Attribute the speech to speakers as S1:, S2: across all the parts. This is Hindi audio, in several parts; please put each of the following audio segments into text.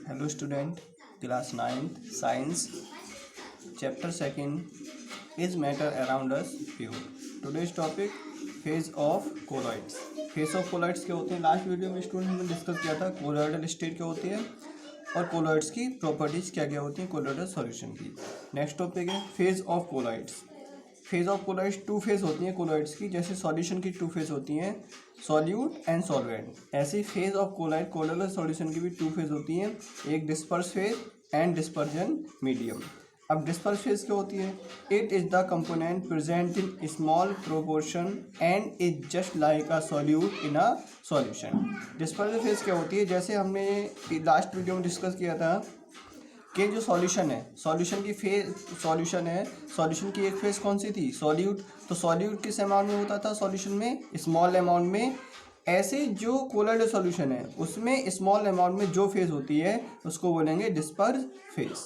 S1: Hello student, class 9th science chapter 2nd is matter around us pure. Today's topic phase of colloids. Phase of colloids क्या होते हैं? लास्ट वीडियो में स्टूडेंट हमने डिस्कस किया था कोलॉइडल स्टेट क्या होती है और कोलॉइड्स की प्रॉपर्टीज क्या क्या होती हैं कोलॉइडल सॉल्यूशन की. नेक्स्ट टॉपिक है phase of colloids. Phase of colloids two phase होती हैं कोलॉइड्स की, जैसे सॉल्यूशन की टू फेज होती हैं सॉल्यूट एंड सॉल्वेंट. ऐसे phase of colloid colloidal solution की भी टू फेज होती हैं, एक disperse phase and dispersion medium. अब डिस्पर्स फेज क्या होती है? It is the component present in small proportion and is just like a solute in a solution. Dispersion phase क्या होती है? जैसे हमने लास्ट वीडियो में डिस्कस किया था कि जो सॉल्यूशन है, सॉल्यूशन की फेज सॉल्यूशन है, सॉल्यूशन की एक फेज कौन सी थी? सॉल्यूट. तो सॉल्यूट किस अमाउंट में होता था? सॉल्यूशन में स्मॉल अमाउंट में. ऐसे जो कोलॉइडल सॉल्यूशन है उसमें स्मॉल अमाउंट में जो फेज होती है उसको बोलेंगे डिस्पर्स फेज.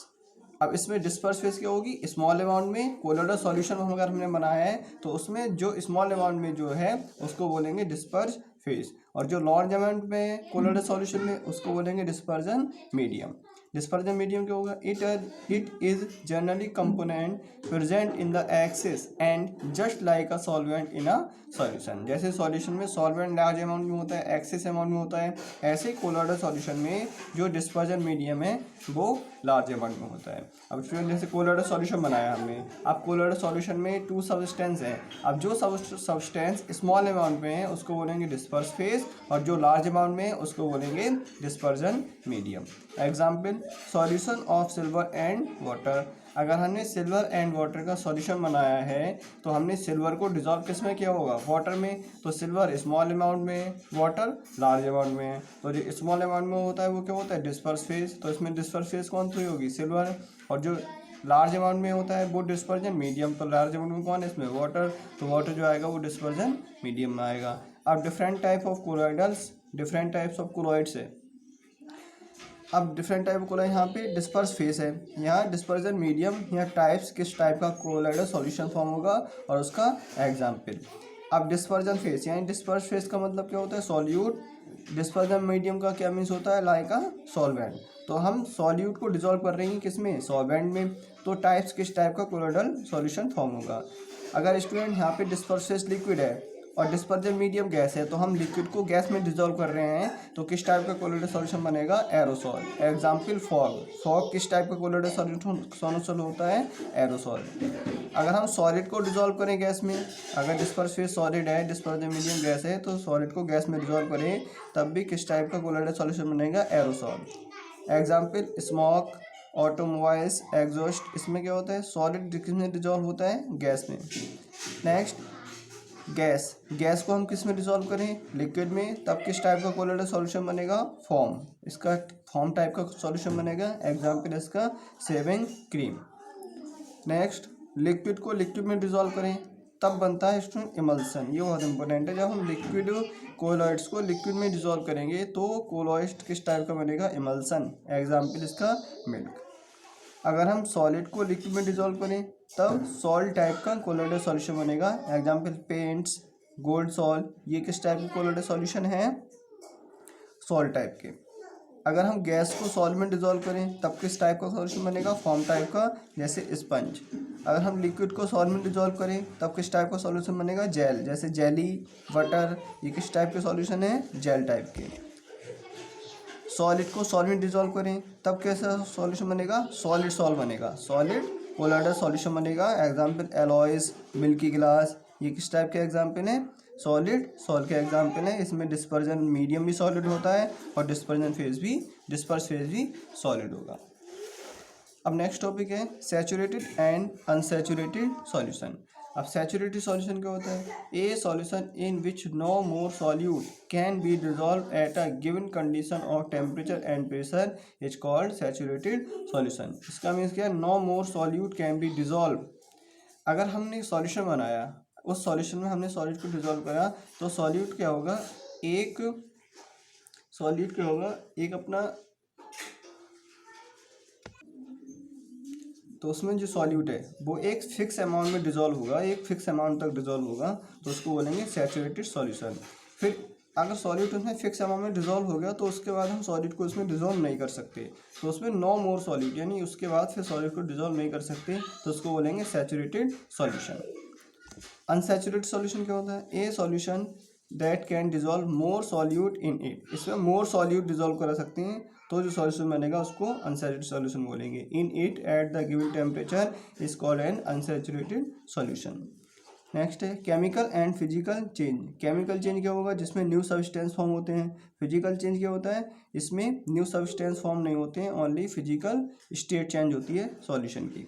S1: अब इसमें डिस्पर्स फेज क्या होगी? स्मॉल अमाउंट में कोलॉइडल सॉल्यूशन अगर हमने बनाया है तो उसमें जो स्मॉल अमाउंट में जो है उसको बोलेंगे डिस्पर्स फेज, और जो लार्ज अमाउंट में कोलॉइडल सॉल्यूशन में उसको बोलेंगे डिस्पर्जन मीडियम. डिस्पर्जन मीडियम क्या होगा? It is generally component present in the axis and just like a solvent in a solution. जैसे सॉल्यूशन में सॉल्वेंट लार्ज अमाउंट में होता है, एक्सिस अमाउंट में होता है, ऐसे कोलॉइडल सॉल्यूशन में जो डिस्पर्जन मीडियम है वो लार्ज अमाउंट में होता है. अब स्टूडेंट जैसे कोलॉइडल सॉल्यूशन बनाया हमने, अब कोलॉइडल सॉल्यूशन में टू सब्सटेंस है. अब जो सब्सटेंस स्मॉल अमाउंट में है उसको बोलेंगे डिस्पर्स फेज, और जो लार्ज अमाउंट में है उसको बोलेंगे dispersion medium. Example solution of silver and water. अगर हमने सिल्वर एंड वाटर का सॉल्यूशन बनाया है तो हमने सिल्वर को डिजॉल्व किस में किया होगा? वाटर में. तो सिल्वर स्मॉल अमाउंट में, वाटर लार्ज अमाउंट में. तो जो स्मॉल अमाउंट में होता है वो क्या होता है? Disperse phase. तो इसमें डिस्पर्स फेज कौन सी होगी? सिल्वर. और जो लार्ज अमाउंट में होता है वो डिस्पर्जन मीडियम. तो लार्ज अमाउंट में कौन है इसमें? वाटर. तो वाटर जो आएगा वो डिस्पर्जन मीडियम में आएगा. अब different type of colloidals, different types of colloids है. अब डिफरेंट टाइप ऑफ कोलॉइड यहाँ पे डिस्पर्स फेस है, यहाँ डिस्पर्जन मीडियम. यहाँ टाइप्स किस टाइप का कोलॉइडल सॉल्यूशन फॉर्म होगा और उसका एग्जाम्पल. अब डिस्पर्जन फेस, यहाँ डिस्पर्स फेस का मतलब क्या होता है? सॉल्यूट. डिस्पर्जन मीडियम का क्या मीन्स होता है? Like a solvent. तो हम सॉल्यूट को डिजोल्व कर रहे हैं किसमें? सॉल्वेंट में. तो टाइप्स किस टाइप का कोलॉइडल सॉल्यूशन फॉर्म होगा? अगर स्टूडेंट यहाँ पे डिस्पर्स फेस लिक्विड है और डिस्पर्जन मीडियम गैस है तो हम लिक्विड को गैस में डिजोल्व कर रहे हैं, तो किस टाइप का कोलॉइडल सॉल्यूशन बनेगा? एरोसॉल. Example fog. फॉग किस टाइप का कोलॉइडल सॉल्यूशन होता है? एरोसॉल. अगर हम सॉलिड को डिजोल्व करें गैस में, अगर डिस्पर्स फेज सॉलिड है, डिस्पर्जन मीडियम गैस है, तो सॉलिड को गैस में डिजोल्व करें तब भी किस टाइप का कोलॉइडल सॉल्यूशन बनेगा? Aerosol. Example smoke, automobiles, exhaust. इसमें क्या होता है? सॉलिड किस में डिजोल्व होता है? गैस में. Next gas. गैस को हम किस में डिसॉल्व करें? लिक्विड में. तब किस टाइप का कोलॉइडल सॉल्यूशन बनेगा? फॉर्म. इसका फॉर्म टाइप का सॉल्यूशन बनेगा. एग्जाम्पल इसका शेविंग क्रीम. नेक्स्ट लिक्विड को लिक्विड में डिसॉल्व करें तब बनता है स्टूडेंट इमल्सन. ये बहुत इंपॉर्टेंट है. जब हम लिक्विड कोलॉइड्स को लिक्विड में डिसॉल्व करेंगे तो कोलॉइड किस टाइप का बनेगा? इमल्सन. एग्जाम्पल इसका मिल्क. अगर हम सॉलिड को लिक्विड में डिसॉल्व करें तब सॉल्ट टाइप का कोलॉइडल सॉल्यूशन बनेगा. Example paints, gold salt. ये किस टाइप के कोलॉइडल सॉल्यूशन है? सॉल्ट टाइप के. अगर हम गैस को सॉल्ट में डिसॉल्व करें तब किस टाइप का सॉल्यूशन बनेगा? फॉर्म टाइप का, जैसे स्पंज. अगर हम लिक्विड को सॉल्ट में डिसॉल्व करें तब किस टाइप का सॉल्यूशन बनेगा? जेल, जैसे जेली, बटर. ये किस टाइप के सॉल्यूशन है? जेल टाइप के. सॉलिड को सॉल्ट में डिसॉल्व करें तब कैसा सॉल्यूशन बनेगा? सॉलिड सॉल्ट बनेगा. सॉलिड कोलॉइडल सॉल्यूशन बनेगा. Example alloys, milky glass. ये किस टाइप के एग्जाम्पल है? सॉलिड सॉल्ट के एग्जाम्पल है. इसमें डिस्पर्जन मीडियम भी सॉलिड होता है और डिस्पर्स फेज भी सॉलिड होगा. अब नेक्स्ट टॉपिक है सैचुरेटेड एंड अनसैचुरेटेड सॉल्यूशन. अब सैचुरेटेड सॉल्यूशन क्या होता है? A solution in which no more solute can be dissolve at a given condition of temperature and pressure is called saturated solution. इसका मीन्स क्या है? No more solute can be dissolve. अगर हमने सॉल्यूशन बनाया, उस सॉल्यूशन में हमने सॉल्यूट को डिजॉल्व करा, तो सॉल्यूट क्या होगा? एक अपना, तो उसमें जो सॉल्यूट है वो एक फिक्स अमाउंट में डिजॉल्व होगा, एक फिक्स अमाउंट तक डिजॉल्व होगा, तो उसको बोलेंगे सैचुरेटेड सॉल्यूशन. फिर अगर सॉलिड उसमें फिक्स अमाउंट में डिजोल्व हो गया तो उसके बाद हम सॉलिड को उसमें डिजोल्व नहीं कर सकते, तो उसमें नो मोर सॉलिड, यानी उसके बाद फिर सॉलिड को डिजोल्व नहीं कर सकते, तो उसको बोलेंगे सैचुरेटेड सॉल्यूशन। अनसैचुरेटेड सॉल्यूशन क्या होता है? A solution that can dissolve more solute in it, इसमें मोर सॉल्यूट डिजोल्व करा सकते हैं, तो जो सॉल्यूशन बनेगा उसको अनसैचुरेटेड सॉल्यूशन बोलेंगे। In it at the given temperature is called an unsaturated solution. Next है chemical and physical change. Chemical change क्या होगा? जिसमें न्यू सब्सटेंस फॉर्म होते हैं। फिजिकल चेंज क्या होता है? इसमें न्यू सब्सटेंस फॉर्म नहीं होते हैं, ओनली फिजिकल स्टेट चेंज होती है सॉल्यूशन की।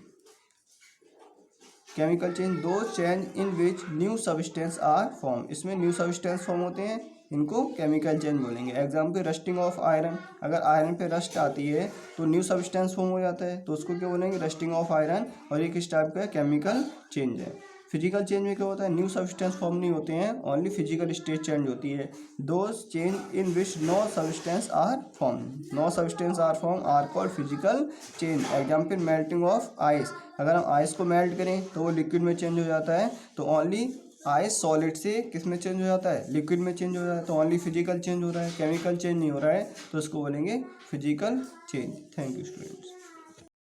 S1: Chemical change those change in which new substance are form, इसमें न्यू सब्सटेंस फॉर्म होते हैं, इनको केमिकल चेंज बोलेंगे। एग्जाम्पल रस्टिंग ऑफ आयरन, अगर आयरन पे रस्ट आती है तो न्यू सब्सटेंस फॉर्म हो जाता है, तो उसको क्या बोलेंगे? रस्टिंग ऑफ आयरन, और एक इस टाइप का केमिकल चेंज है। फिजिकल चेंज में क्या होता है? न्यू सब्सटेंस फॉर्म नहीं होते हैं, ओनली फिजिकल स्टेट चेंज होती है। Those change in which no substance are form, no substance are form are called physical change. Example melting of ice, अगर हम आइस को मेल्ट करें तो वो लिक्विड में चेंज हो जाता है, तो ओनली आइस सॉलिड से किस में चेंज हो जाता है? लिक्विड में चेंज हो जाता है, तो ओनली फिजिकल चेंज हो रहा है, केमिकल चेंज नहीं हो रहा है, तो उसको बोलेंगे physical change. Thank you students.